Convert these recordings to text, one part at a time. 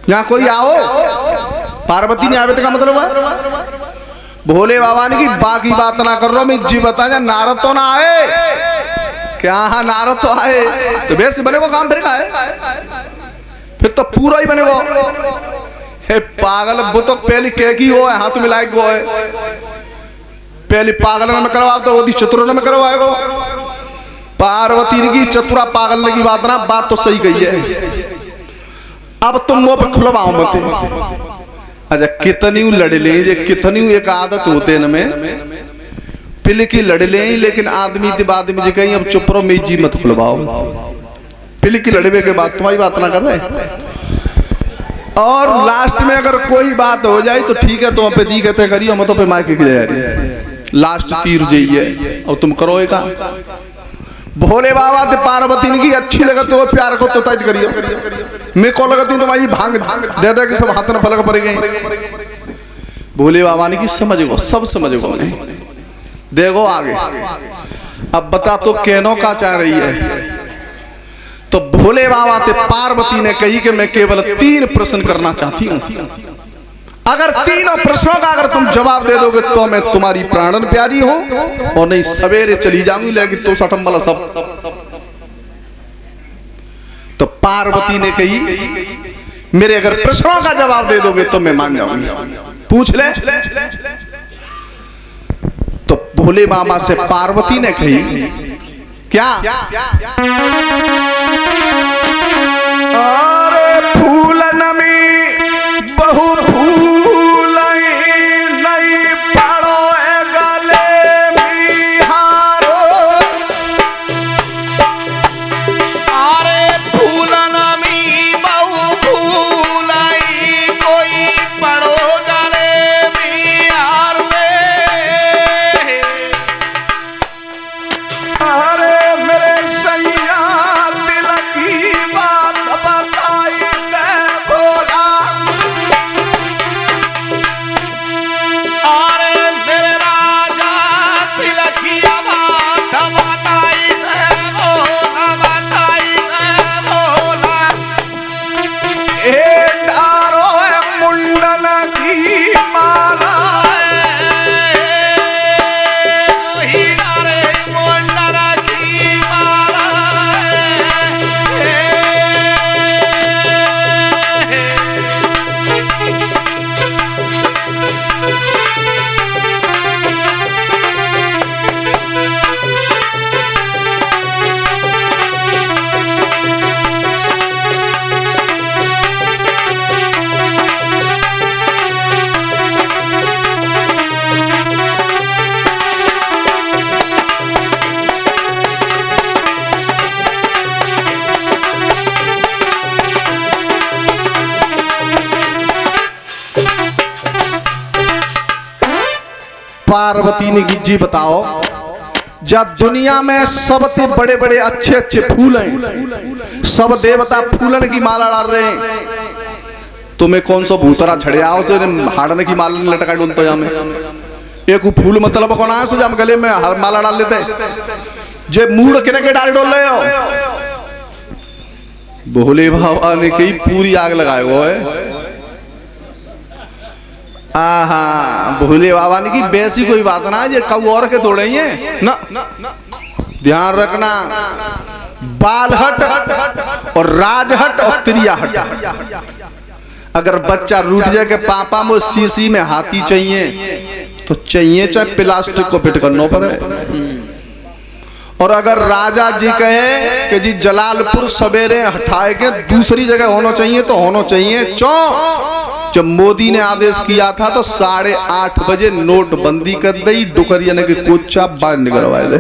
यहाँ कोई आओ, पार्वती ने आवे तो का मतलब है भोले बाबा ने की बाकी बात ना कर रहा, मैं जी बता नारद तो ना आए क्या? हाँ नारद तो आए, तो वैसे बनेगा काम फिर का है, फिर तो पूरा ही बनेगा। हे पागल, वो तो पहले कह की हो है, हाथ मिलाए को है, पहले पागल में करवा दो, वो चतुर में करवाएगा। पार्वती ने की चतुरा पागल की बात ना, बात तो सही गई है। अब तुम वो पे खुलवाओ मत। अच्छा कितनी लड़ ले, कितनी एक आदत होते न में पिल की लड़ ले, लेकिन आदमी के बाद में कहीं अब चुप रहो, मेजी मत खुलवाओ। पिल की लड़वे के बाद तुम्हारी बात ना कर रहे, और लास्ट में अगर कोई बात हो जाए तो ठीक है, तुम पे दी कहते करिए, हम तो पे मार के जा रही लास्ट तीर जाइए और तुम करो एक भोले बाबा ते पार्वती की अच्छी लगत हो प्यार को तो तज करियो, मैं को लगती तुम्हारी भांग दे दे कि सब हाथ में फलक पड़ गए। भोले बाबा ने की समझ गो, सब समझ गो, देखो आगे अब बता तो कहनो का चाह रही है। तो भोले बाबा ते पार्वती ने कही कि मैं केवल 3 प्रश्न करना चाहती हूँ, अगर तीनों प्रश्नों का अगर तुम जवाब दे दोगे तो मैं तुम्हारी प्राणन प्यारी हूं, और नहीं सवेरे चली जाऊंगी, लेकिन तो सटम वाला सब। तो पार्वती ने कही मेरे अगर प्रश्नों का जवाब दे दोगे तो मैं मान जाऊंगी, पूछ ले। तो भोले बाबा से पार्वती ने कही क्या? अरे फूलन में बहु फूल नहीं पड़ो गले में हारो, अरे फूलन में बहु फूल कोई पड़ो गले में हारो। अरे मेरे सैया दिल की बात बताई दे भोला, अरे मेरे राजा तिलक की बात बताई दे भोला, बताई दे भोला। ए डारो मुंडन की माला, हीरा रे मुंडन की माला। पार्वती ने की जी बताओ, जब दुनिया में सबसे बड़े बड़े अच्छे अच्छे फूल हैं, सब देवता फूलन की माला डाल रहे हैं, तुम्हें कौन सा भूतरा छड़े आओ से हाड़ने की माला लटका डूलते जामे, एक फूल मतलब कौन आया सो जब गले में हर माला डाल लेते जे मूड किने के डाल डोल रहे हो। भोले बाबा ने कही पूरी आग लगाए हुए है। हाँ भोले बाबा ने की वैसी कोई बात ना, ये कब और के थोड़े ही है ना, ध्यान रखना। बालहट और राजहट और त्रियाहट, अगर बच्चा रूठ जाए के पापा मुझे सीसी में हाथी चाहिए तो चाहिए, चाहे प्लास्टिक को फिट करना पड़े। और अगर राजा जी कहे कि जी जलालपुर सवेरे हटाए के दूसरी जगह होना चाहिए तो होना चाहिए। जब मोदी ने आदेश किया था तो 8:30 बजे नोटबंदी कर दी, डुकरिया ने कोचा बाहर निकलवाए दे।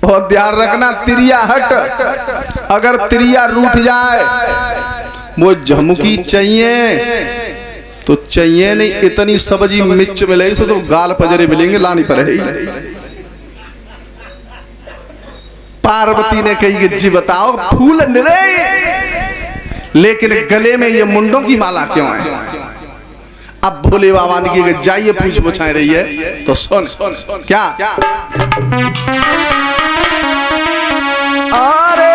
और ध्यान रखना तिरिया हट, अगर तिरिया रूठ जाए वो झमुकी चाहिए तो चाहिए नहीं, इतनी सब्जी मिर्च मिले तो गाल पजरे मिलेंगे, लानी पड़ेगी। पार्वती ने कही कि जी बताओ फूल निरे लेकिन गले में ये मुंडों की माला क्यों है? अब भोले बाबा ने की जाइए पूछ पूछाए रही है तो सुन क्या। अरे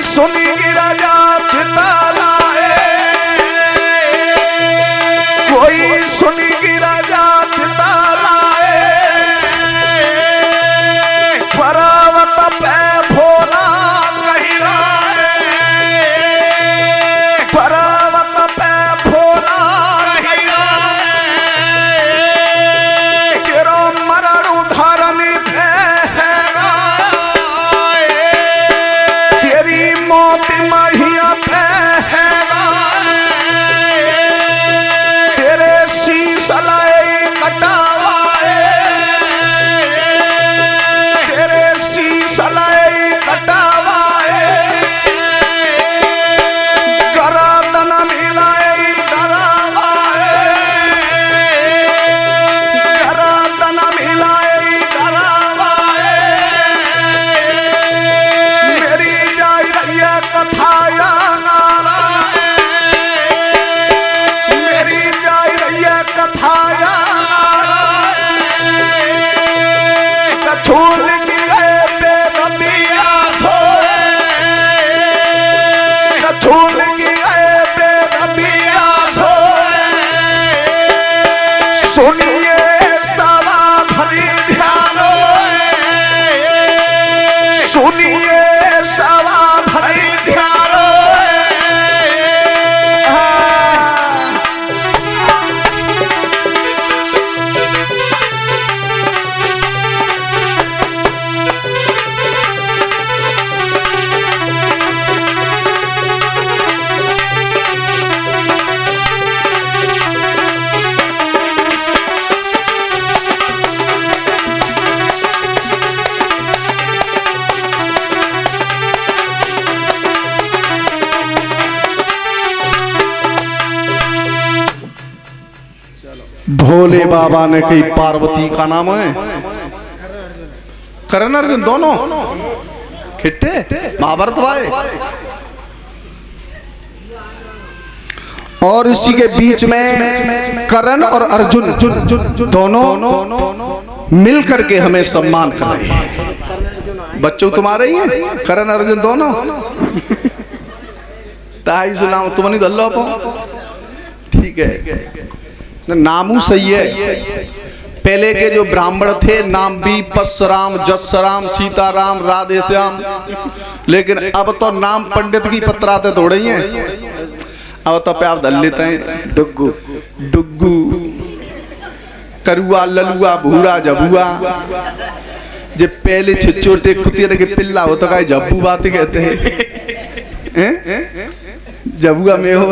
सुनी गिरजा चितलाए, कोई सुनी गिरजा चितलाए, पर्वत पे भोला कहरा, पर्वत पे भोला कहरा, केरो मरण उधारण पे हैगा, तेरी मौत महिया पे हैगा, तेरे शीश लाए कटावाए, तेरे शीश लाए कटावाए, गरादन मिलाए डरावाए, गरादन मिलाए डरावाए, मेरी जाई रही है कथा यारा, मेरी जाई रही है कथा यारा, कछूल की गए बेदबिया सो, कछूल की गए बेदबिया सो, सुनिए सवा भरी ध्यानो, सुनिए सवा भरी ध्यानो, भोले बाबा ने कही पार्वती का नाम है, करण अर्जुन दोनों खिट्टे महाभारत वाले, और इसी के बीच में करण और अर्जुन दोनों मिल करके हमें सम्मान कर रहे हैं। बच्चों तुम्हारे ही हैं करण अर्जुन दोनों, ताई सुनाओ तुम नहीं दल्लो पाओ, ठीक है नामू सही है। पहले के जो ब्राह्मण थे नाम भी परशुराम, जसराम, सीताराम, राधे श्याम, लेकिन अब तो नाम पंडित की पत्राते थोड़े ही हैं, अब तो पे आप दल लेते हैं डुग्गू, डुग्गू, करुआ, ललुआ, भूरा, जबुआ। जब पहले छोटे कुतिया के पिल्ला होता का जब्बू बात कहते हैं, जबुआ में हो,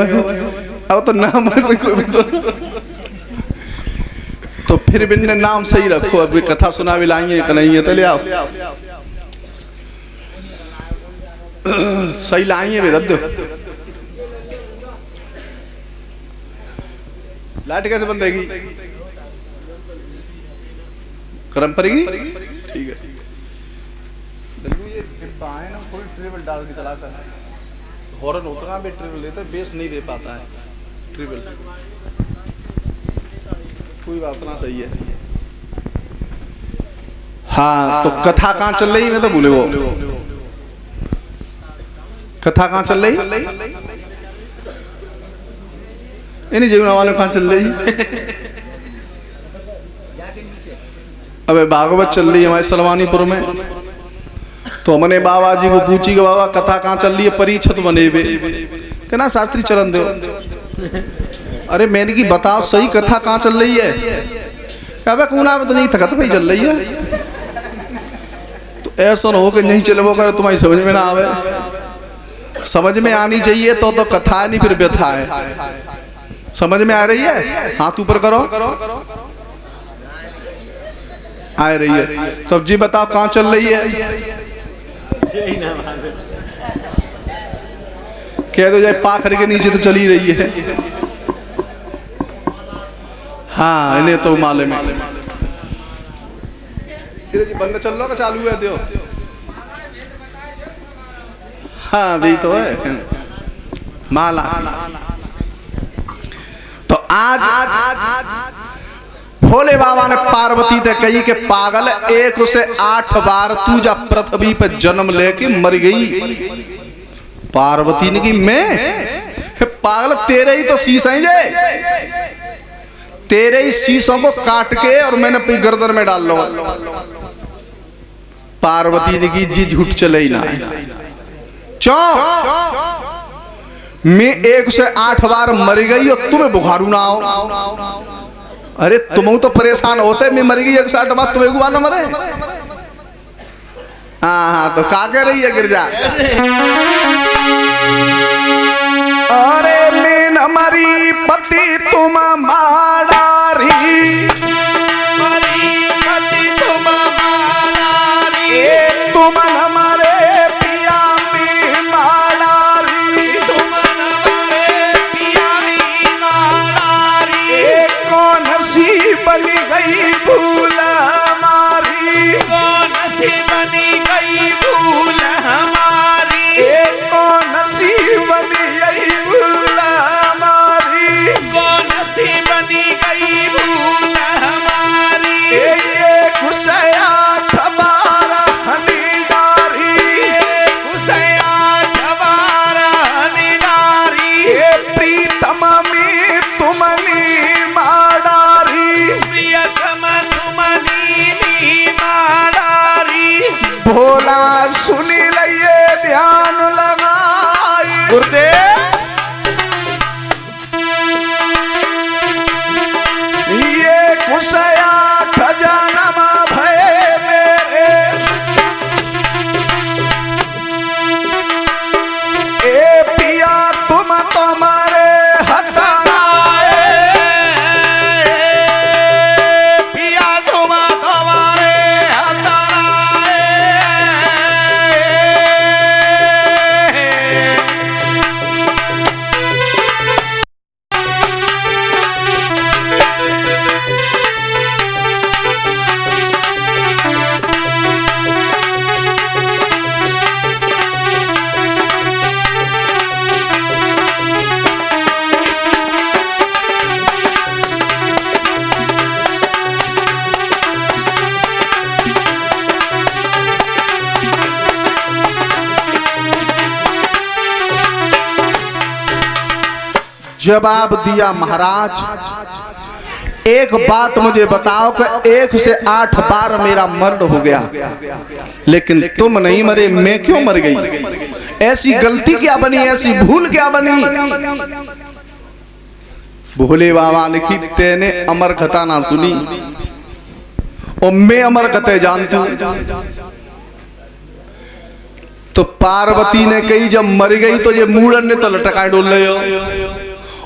अब तो नाम कोई भी तो फिर भी नाम सही रखो। अभी कथा सुना भी लाएंगे नहीं है तो ले आओ, सही लाएंगे भी रद्द। लाइट कैसे बंद रहेगी, करम पड़ेगी, ठीक है। ये आए ना थोड़ी ट्रिबल डाल के चला कर, हॉर्न होता है ट्रिबल लेते बेस नहीं दे पाता है ट्रिबल, कोई बात ना, सही है। हाँ तो कथा कहाँ चल रही, मैं तो भूले वो कथा कहाँ चल रही, इन्हीं जीवन वाले कहाँ चल रही। अबे भागवत चल रही है हमारे सलवानीपुर में, तो हमने बाबा जी को पूछी कि बाबा कथा कहाँ चल रही है, परीक्षित बने हुए कहना शास्त्री चरण दो। अरे मैंने की बताओ सही कथा कहाँ चल रही है, क्या कौन तो नहीं थकत भाई चल रही है, तो ऐसा ना हो कि नहीं चले वो करे तुम्हारी समझ में ना आवे, समझ में आनी चाहिए तो कथा है नहीं फिर व्यथा है। समझ में आ रही है, हाथ ऊपर करो, आ रही है। तो जी बताओ कहाँ चल रही है, कह दो जाए पाखर के नीचे तो चली रही है। हाँ इन्हें तो मालूम है। बंद चल रहा चालू है तो, हाँ वही तो है माला। तो आज भोले बाबा ने पार्वती से कही कि पागल 1 से 8 बार तू जा पृथ्वी पे जन्म लेके मर गई, पार्वती ने की मैं पागल, तेरे ही तो शीश हैं ये, तेरे ही शीशों को काट के और मैंने अपनी गर्दन में डाल लो। पार्वती ने की जी झूठ चले ही ना क्यों, मैं 1 से 8 बार मर गई और तुम्हें बुखारू ना आओ। अरे तुम तो परेशान होते, मैं मर गई 1 से 8 बार, तुम्हें गुआ ना मरे। हाँ तो का कह रही है गिरजा, अरे मैं न मरी पति तुम माडारी, मरी पति तुम माडारी, ए तुम न मरे पिया में माडारी, तुम न मरे पिया में माडारी, ए कौन सी बनी गई भूल हमारी, कौन सी बनी गई भूल हमारी, ए कौन सी बनी गई भूल हमारी, कौन सी बनी गई भूल हमारी, ये गुस्सा ठबारा हनीडारी, कुसया ठबारा निडारी, ये प्रीतम में तुमनी माडारी, प्रियतम तुमनी माडारी, भोला सुनी लइए ध्यान लगाई। गुरुदेव ये कुसया खजानम भय मेरे, ए पिया तुम तुम्हारे हताए, पिया तुम तुम्हारे हताए, जवाब दिया महाराज, एक बात मुझे बताओ कि 1 से 8 बार मेरा मरण हो गया, लेकिन तुम नहीं मरे, मैं क्यों मर गई? ऐसी गलती क्या बनी, ऐसी भूल क्या बनी? भोले बाबा ने की तेने अमर कथा ना सुनी और मैं अमर कथा जानती हूं। तो पार्वती ने कही जब मर गई तो ये मूड़न ने तो लटकाए डोल रहे हो,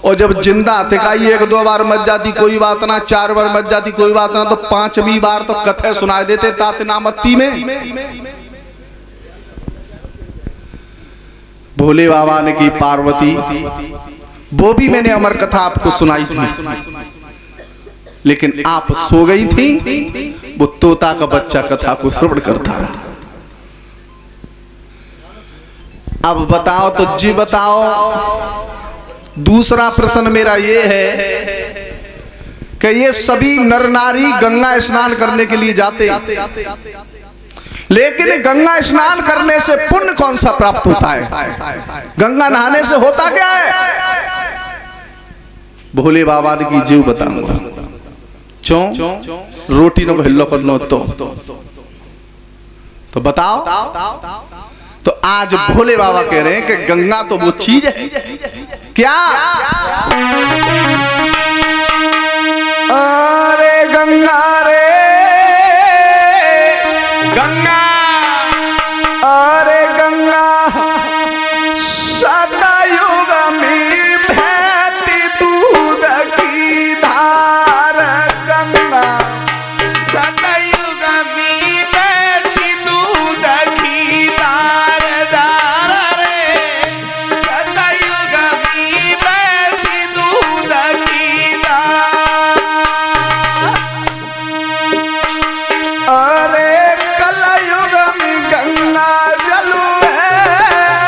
और जब जिंदा थे कही 1-2 बार मत जाती कोई बात ना, 4 बार मत जाती कोई बात ना, तो 5वीं बार तो कथे सुनाए देते तात नामत्ती में। भोले बाबा ने की पार्वती, वो भी मैंने अमर कथा आपको सुनाई थी, लेकिन आप सो गई थी, वो तोता का बच्चा कथा को श्रवण करता रहा। अब बताओ तो जी बताओ, दूसरा प्रश्न मेरा ये है कि ये सभी नर नारी गंगा स्नान करने के लिए जाते, लेकिन गंगा स्नान करने से पुण्य कौन सा प्राप्त होता है? गंगा नहाने से होता क्या है? भोले बाबा ने की जीव बताऊंगा, क्यों रोटी न हिल्लो करनो तो बताओ। तो आज भोले बाबा कह रहे हैं कि गंगा तो वो चीज है क्या? अरे गंगा रे गंगा, अरे गंगा सतयुग में बहती दूध की धार, गंगा सतयुग में बहती दूध की धार, धार रे, सतयुग में बहती दूध की धार, अरे कलयुग में गंगा जल है,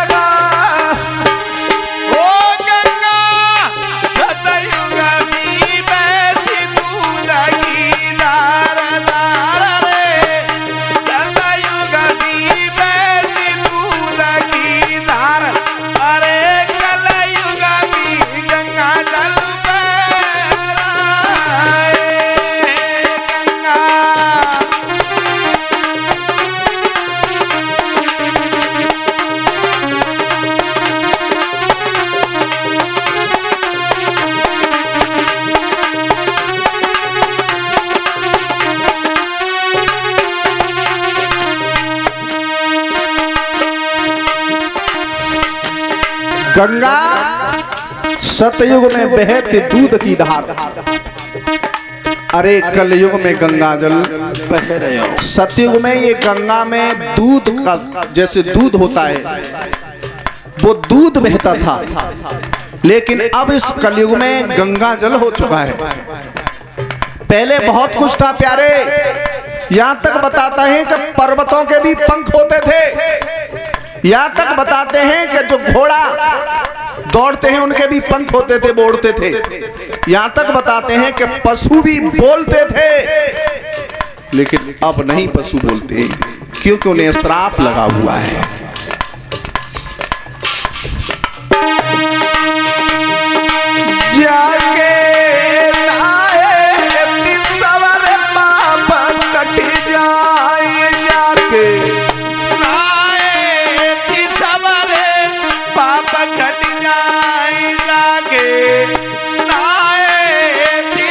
गंगा सतयुग में बहते दूध की धार, अरे कलयुग में गंगा जल बह रहे हो। सतयुग में ये गंगा में दूध का जैसे दूध होता है वो दूध बहता था, लेकिन अब इस कलयुग में गंगा जल हो चुका है। पहले बहुत कुछ था प्यारे, यहां तक बताते हैं कि पर्वतों के भी पंख होते थे। यहां तक बताते हैं कि जो घोड़ा दौड़ते हैं उनके भी पंख होते थे, वो उड़ते थे। यहां तक बताते हैं कि पशु भी बोलते थे, लेकिन अब नहीं पशु बोलते क्योंकि उन्हें श्राप लगा हुआ है। जाके नाए सवर पाप कट जाए, जाके नाए सवर पाप कट जाए, जाके नाए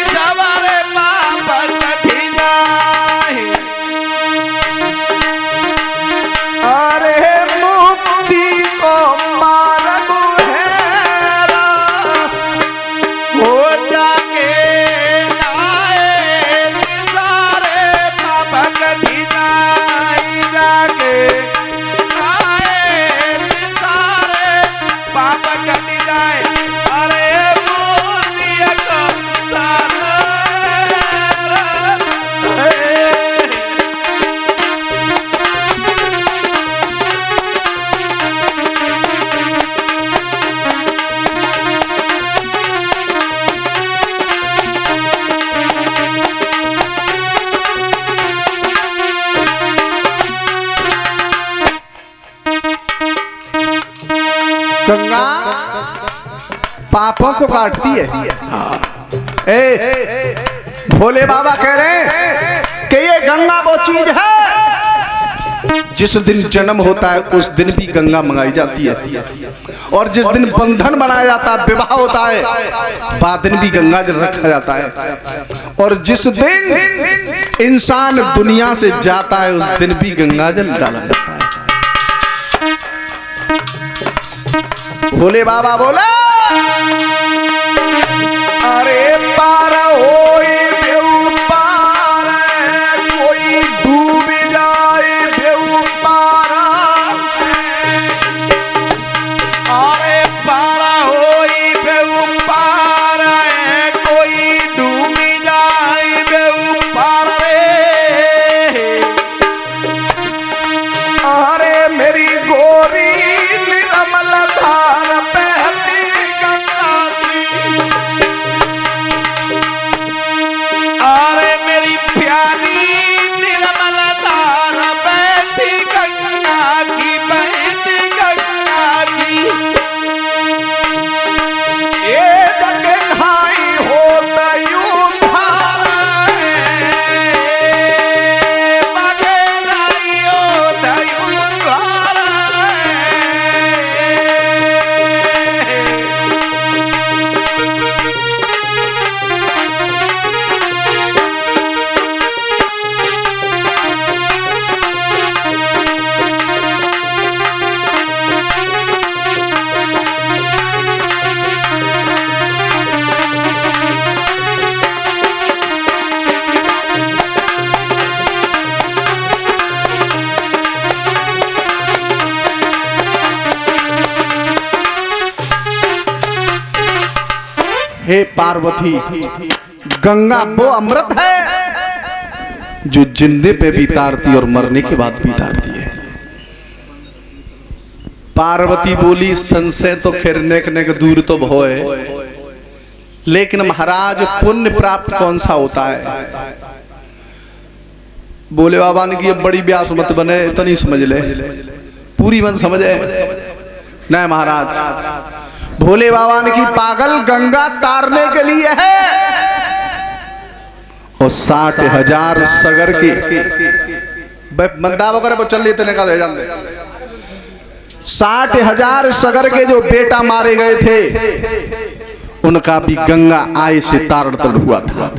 सवर पाप कट जाए। अरे मुक्ति को मार्ग है हो जाके नाए सारे पाप कट जाए, जाके नाए सारे पाप कट जाए। अरे मोतिया को तारा गंगा पापों को काटती है। ए, भोले बाबा कह रहे हैं कि ये गंगा वो चीज है जिस दिन जन्म होता है उस दिन भी गंगा मंगाई जाती है, और जिस दिन बंधन बनाया जाता है, विवाह होता है, बाद दिन भी गंगा जल रखा जाता है, और जिस दिन इंसान दुनिया से जाता है उस दिन भी गंगा जल डाला जाता है। भोले बाबा बोला अरे पार होई बेऊ पार, कोई डूब जाए बेऊ पार। अरे पारा होई बेऊ पार, कोई डूब जाए बेऊ पार रे। अरे मेरी गोरी निर्मल धार बहती गंगा की, अरे मेरी प्यारी निर्मल धार बहती गंगा की, बहती गंगा की। ये जग ढाई होता यूं धार, मगे नहीं होता यूं धारा। हे पार्वती, गंगा वो अमृत है जो जिंदे पे भी तारती और मरने के बाद भी तारती है। पार्वती बोली संशय तो खैर नेक नेक दूर तो भोए, लेकिन महाराज पुण्य प्राप्त कौन सा होता है। बोले बाबा ने कि अब बड़ी ब्यास मत बने, इतनी समझ ले, पूरी मन समझे नहीं महाराज। भोले बाबा ने की पागल गंगा तारने के लिए है, और 60,000 सगर के बंदा वगैरह पर चल लेते का 60,000 सगर के जो बेटा मारे गए थे उनका भी गंगा आय से तारण हुआ था।